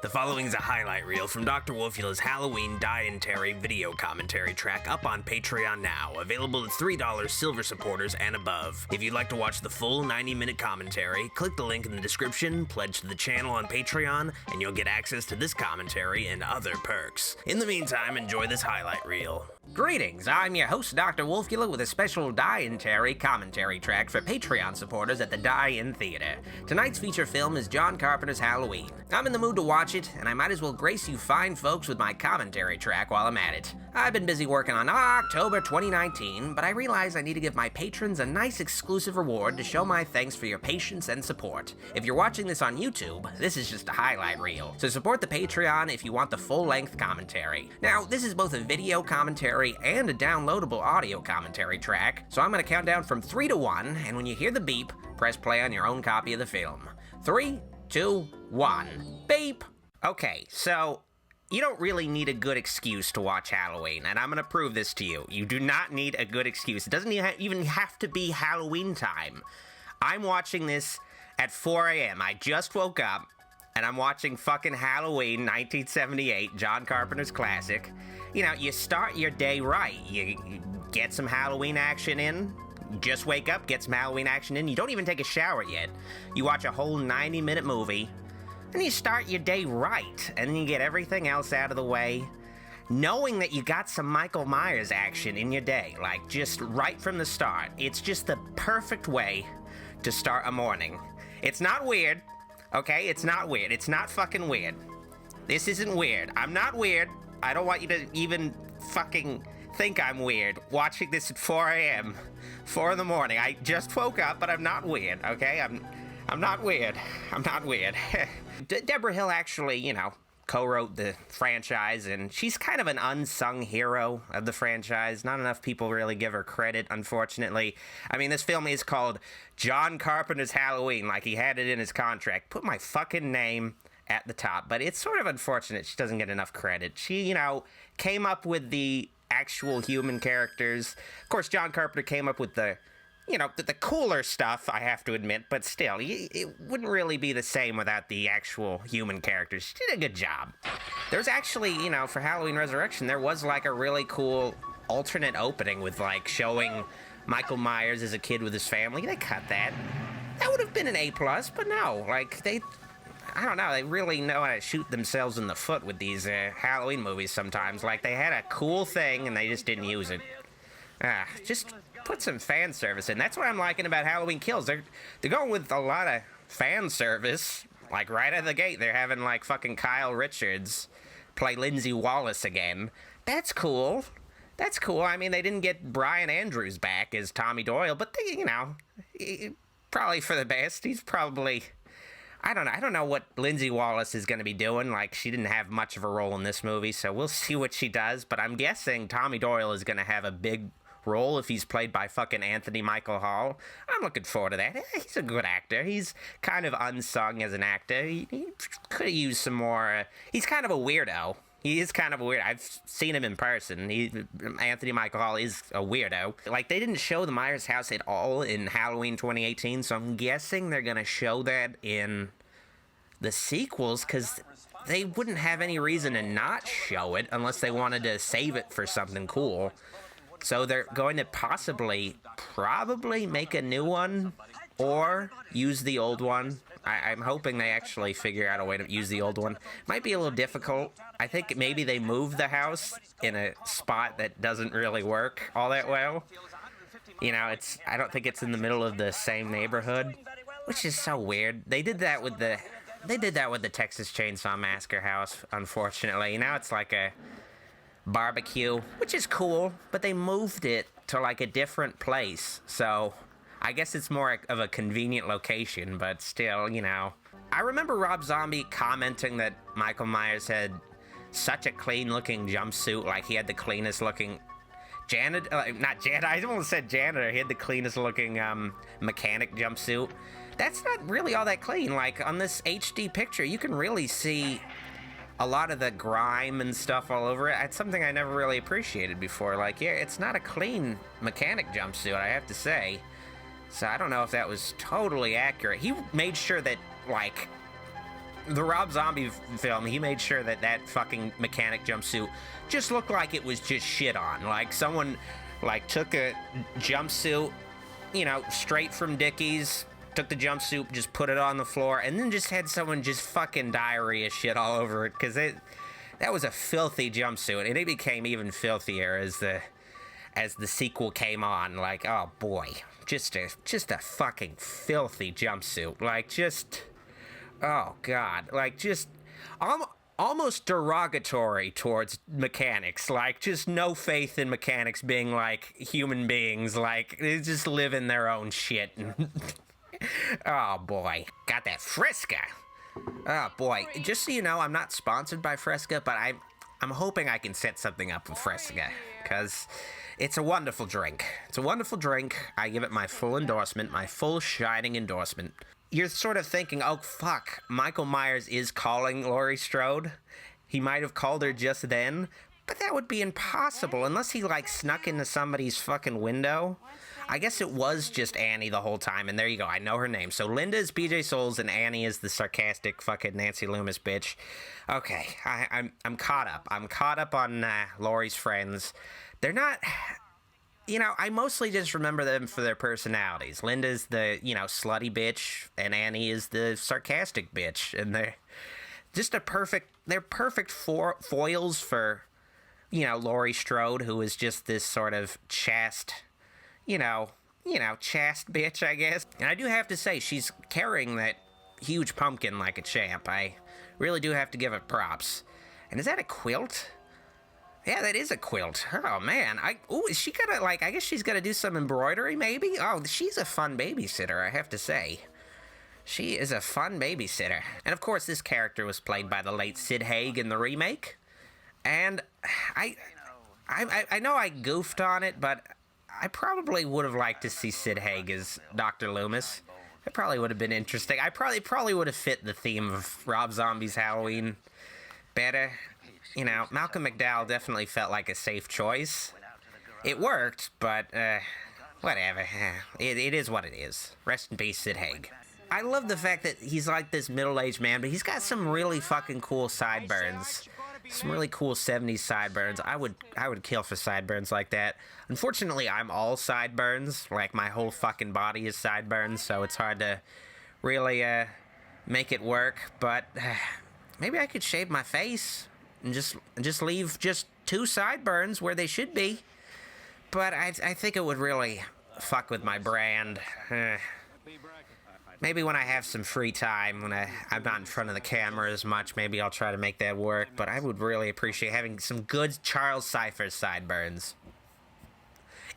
The following is a highlight reel from Dr. Wolfula's Halloween Die-In-TARY video commentary track up on Patreon now, available at $3 silver supporters and above. If you'd like to watch the full 90-minute commentary, click the link in the description, pledge to the channel on Patreon, and you'll get access to this commentary and other perks. In the meantime, enjoy this highlight reel. Greetings, I'm your host, Dr. Wolfula, with a special Die-In-TARY commentary track for Patreon supporters at the Die-In Theater. Tonight's feature film is John Carpenter's Halloween. I'm in the mood to watch it, and I might as well grace you fine folks with my commentary track while I'm at it. I've been busy working on October 2019, but I realize I need to give my patrons a nice exclusive reward to show my thanks for your patience and support. If you're watching this on YouTube, this is just a highlight reel, so support the Patreon if you want the full-length commentary. Now, this is both a video commentary and a downloadable audio commentary track, so I'm going to count down from 3 to 1, and when you hear the beep, press play on your own copy of the film. 3, 2, 1, beep! Okay, so you don't really need a good excuse to watch Halloween, and I'm going to prove this to you. You do not need a good excuse. It doesn't even have to be Halloween time. I'm watching this at 4 a.m. I just woke up, and I'm watching fucking Halloween 1978, John Carpenter's classic. You know, you start your day right. You get some Halloween action in. Just wake up, get some Halloween action in. You don't even take a shower yet. You watch a whole 90-minute movie. And you start your day right, and then you get everything else out of the way, knowing that you got some Michael Myers action in your day, like just right from the start. It's just the perfect way to start a morning. It's not weird, okay? It's not weird. It's not fucking weird. This isn't weird. I'm not weird. I don't want you to even fucking think I'm weird watching this at 4 a.m., 4 in the morning. I just woke up, but I'm not weird, okay? I'm not weird. I'm not weird. Debra Hill actually, you know, co-wrote the franchise, and she's kind of an unsung hero of the franchise. Not enough people really give her credit, unfortunately. I mean, this film is called John Carpenter's Halloween, like he had it in his contract. Put my fucking name at the top, but it's sort of unfortunate she doesn't get enough credit. She, you know, came up with the actual human characters. Of course, John Carpenter came up with the cooler stuff, I have to admit, but still, it wouldn't really be the same without the actual human characters. She did a good job. There's actually, you know, for Halloween Resurrection, there was like a really cool alternate opening with like showing Michael Myers as a kid with his family. They cut that. That would have been an A+, but no, like I don't know, they really know how to shoot themselves in the foot with these Halloween movies sometimes. Like, they had a cool thing and they just didn't use it. Just put some fan service in. That's what I'm liking about Halloween Kills. They're going with a lot of fan service. Like, right out of the gate, they're having, like, fucking Kyle Richards play Lindsay Wallace again. That's cool. That's cool. I mean, they didn't get Brian Andrews back as Tommy Doyle, but they, you know, probably for the best. He's probably... I don't know what Lindsay Wallace is going to be doing. Like, she didn't have much of a role in this movie, so we'll see what she does. But I'm guessing Tommy Doyle is going to have a big role if he's played by fucking Anthony Michael Hall. I'm looking forward to that. He's a good actor. He's kind of unsung as an actor. He could have used some more... he's kind of a weirdo. He is kind of a weirdo. I've seen him in person. Anthony Michael Hall is a weirdo. Like, they didn't show the Myers house at all in Halloween 2018, so I'm guessing they're going to show that in the sequels, because they wouldn't have any reason to not show it unless they wanted to save it for something cool. So they're going to probably make a new one or use the old one. I'm hoping they actually figure out a way to use the old one. Might be a little difficult. I think maybe they moved the house in a spot that doesn't really work all that well. You know, I don't think it's in the middle of the same neighborhood, which is so weird. They did that with the Texas Chainsaw Massacre house, unfortunately. Now it's like a barbecue, which is cool, but they moved it to like a different place, so I guess it's more of a convenient location, but still, you know. I remember Rob Zombie commenting that Michael Myers had such a clean-looking jumpsuit, like he had the cleanest-looking I almost said janitor. He had the cleanest-looking mechanic jumpsuit. That's not really all that clean. Like, on this HD picture, you can really see a lot of the grime and stuff all over it. It's something I never really appreciated before. Like, yeah, it's not a clean mechanic jumpsuit, I have to say. So I don't know if that was totally accurate. He made sure that, like, The Rob Zombie film, he made sure that that fucking mechanic jumpsuit just looked like it was just shit on. Like someone, like, took a jumpsuit, you know, straight from Dickies, took the jumpsuit, just put it on the floor, and then just had someone just fucking diarrhea shit all over it, because that was a filthy jumpsuit, and it became even filthier as the sequel came on. Like, oh boy, just a fucking filthy jumpsuit. Like, just, oh god, like, just almost derogatory towards mechanics. Like, just no faith in mechanics being like human beings. Like, they just live in their own shit. Oh boy, got that Fresca. Oh boy, just so you know, I'm not sponsored by Fresca, but I'm hoping I can set something up with Fresca, because it's a wonderful drink. It's a wonderful drink. I give it my full endorsement, my full shining endorsement. You're sort of thinking, oh fuck, Michael Myers is calling Laurie Strode. He might have called her just then, but that would be impossible unless he, like, snuck into somebody's fucking window. I guess it was just Annie the whole time, and there you go, I know her name. So Linda is BJ Souls, and Annie is the sarcastic fucking Nancy Loomis bitch. Okay, I'm caught up. I'm caught up on Laurie's friends. They're not... You know, I mostly just remember them for their personalities. Linda's the, you know, slutty bitch, and Annie is the sarcastic bitch, and they're just they're perfect foils for, you know, Laurie Strode, who is just this sort of chaste, chaste bitch, I guess. And I do have to say, she's carrying that huge pumpkin like a champ. I really do have to give it props. And is that a quilt? Yeah, that is a quilt. Oh, man. Is she gonna, like, I guess she's gonna do some embroidery, maybe? Oh, she's a fun babysitter, I have to say. She is a fun babysitter. And, of course, this character was played by the late Sid Haig in the remake. And I know I goofed on it, but I probably would have liked to see Sid Haig as Dr. Loomis. It probably would have been interesting. I probably would have fit the theme of Rob Zombie's Halloween better. You know, Malcolm McDowell definitely felt like a safe choice. It worked, but, whatever. It is what it is. Rest in peace, Sid Haig. I love the fact that he's like this middle-aged man, but he's got some really fucking cool sideburns. Some really cool 70s sideburns. I would kill for sideburns like that. Unfortunately, I'm all sideburns. Like, my whole fucking body is sideburns, so it's hard to really, make it work. But, maybe I could shave my face and just leave just 2 sideburns where they should be. But I think it would really fuck with my brand. Maybe when I have some free time, when I'm not in front of the camera as much, maybe I'll try to make that work. But I would really appreciate having some good Charles Cypher sideburns.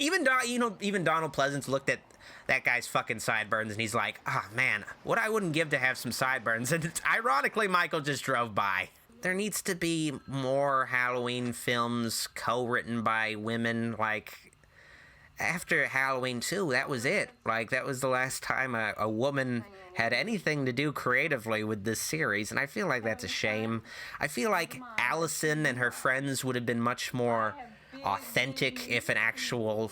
Even Donald Pleasance looked at that guy's fucking sideburns and he's like, oh man, what I wouldn't give to have some sideburns. And ironically, Michael just drove by. There needs to be more Halloween films co-written by women. Like, after Halloween 2, that was it. Like, that was the last time a woman had anything to do creatively with this series, and I feel like that's a shame. I feel like Allison and her friends would have been much more authentic if an actual,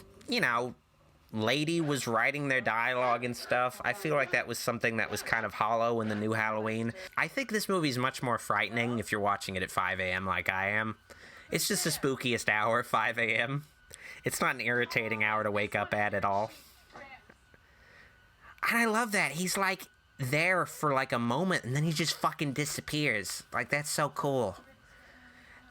lady was writing their dialogue and stuff. I feel like that was something that was kind of hollow in the new Halloween. I think this movie's much more frightening if you're watching it at 5 a.m. like I am. It's just the spookiest hour, 5 a.m. It's not an irritating hour to wake up at all. And I love that. He's, like, there for, like, a moment, and then he just fucking disappears. Like, that's so cool.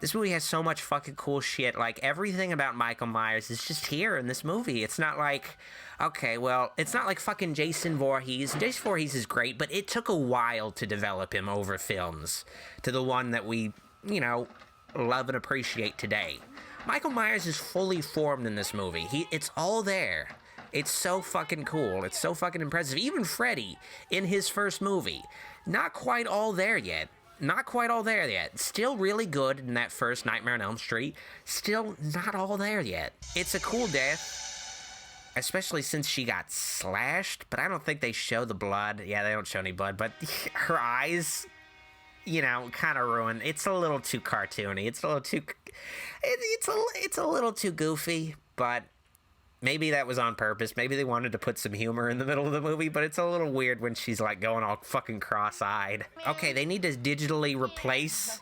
This movie has so much fucking cool shit. Like, everything about Michael Myers is just here in this movie. It's not like, okay, well, it's not like fucking Jason Voorhees. Jason Voorhees is great, but it took a while to develop him over films to the one that we, love and appreciate today. Michael Myers is fully formed in this movie. It's all there. It's so fucking cool. It's so fucking impressive. Even Freddy, in his first movie, not quite all there yet. Not quite all there yet. Still really good in that first Nightmare on Elm Street. Still not all there yet. It's a cool death, especially since she got slashed, but I don't think they show the blood. Yeah, they don't show any blood, but her eyes, kind of ruined. It's a little too cartoony. It's a little too goofy, but Maybe that was on purpose. Maybe they wanted to put some humor in the middle of the movie, but it's a little weird when she's like going all fucking cross-eyed. Okay, they need to digitally replace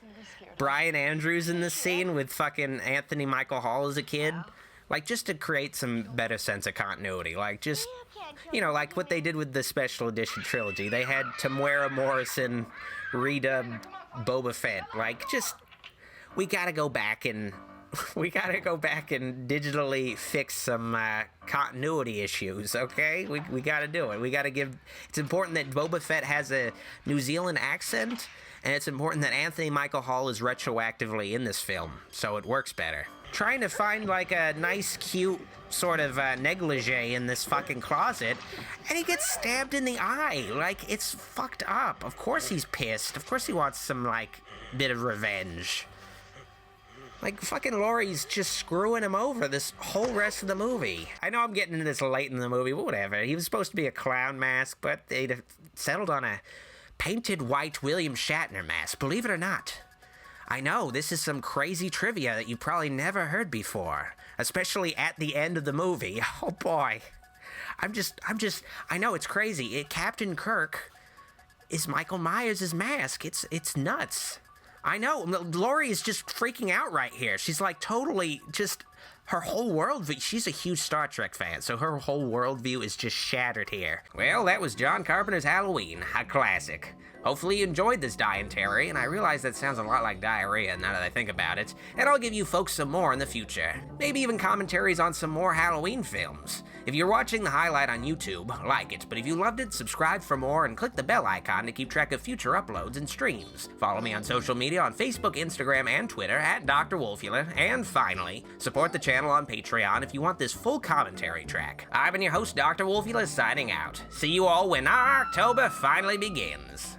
Brian Andrews in this scene with fucking Anthony Michael Hall as a kid. Like, just to create some better sense of continuity. Like, just, you know, like what they did with the special edition trilogy. They had Tamara Morrison redub Boba Fett. Like, just, we gotta go back and digitally fix some continuity issues, okay? We gotta do it. We gotta give... It's important that Boba Fett has a New Zealand accent, and it's important that Anthony Michael Hall is retroactively in this film, so it works better. Trying to find, like, a nice, cute sort of negligee in this fucking closet, and he gets stabbed in the eye. Like, it's fucked up. Of course he's pissed. Of course he wants some, like, bit of revenge. Like, fucking Laurie's just screwing him over this whole rest of the movie. I know I'm getting into this late in the movie, but whatever. He was supposed to be a clown mask, but they settled on a painted white William Shatner mask, believe it or not. I know, this is some crazy trivia that you probably never heard before, especially at the end of the movie. Oh boy. I know it's crazy. Captain Kirk is Michael Myers' mask. It's nuts. I know, Laurie is just freaking out right here. She's like totally just, her whole worldview, she's a huge Star Trek fan, so her whole worldview is just shattered here. Well, that was John Carpenter's Halloween, a classic. Hopefully you enjoyed this DIE-IN-TARY, and I realize that sounds a lot like diarrhea now that I think about it, and I'll give you folks some more in the future. Maybe even commentaries on some more Halloween films. If you're watching the highlight on YouTube, like it, but if you loved it, subscribe for more and click the bell icon to keep track of future uploads and streams. Follow me on social media on Facebook, Instagram, and Twitter at Dr. Wolfula, and finally, support the channel on Patreon if you want this full commentary track. I've been your host, Dr. Wolfula, signing out. See you all when October finally begins.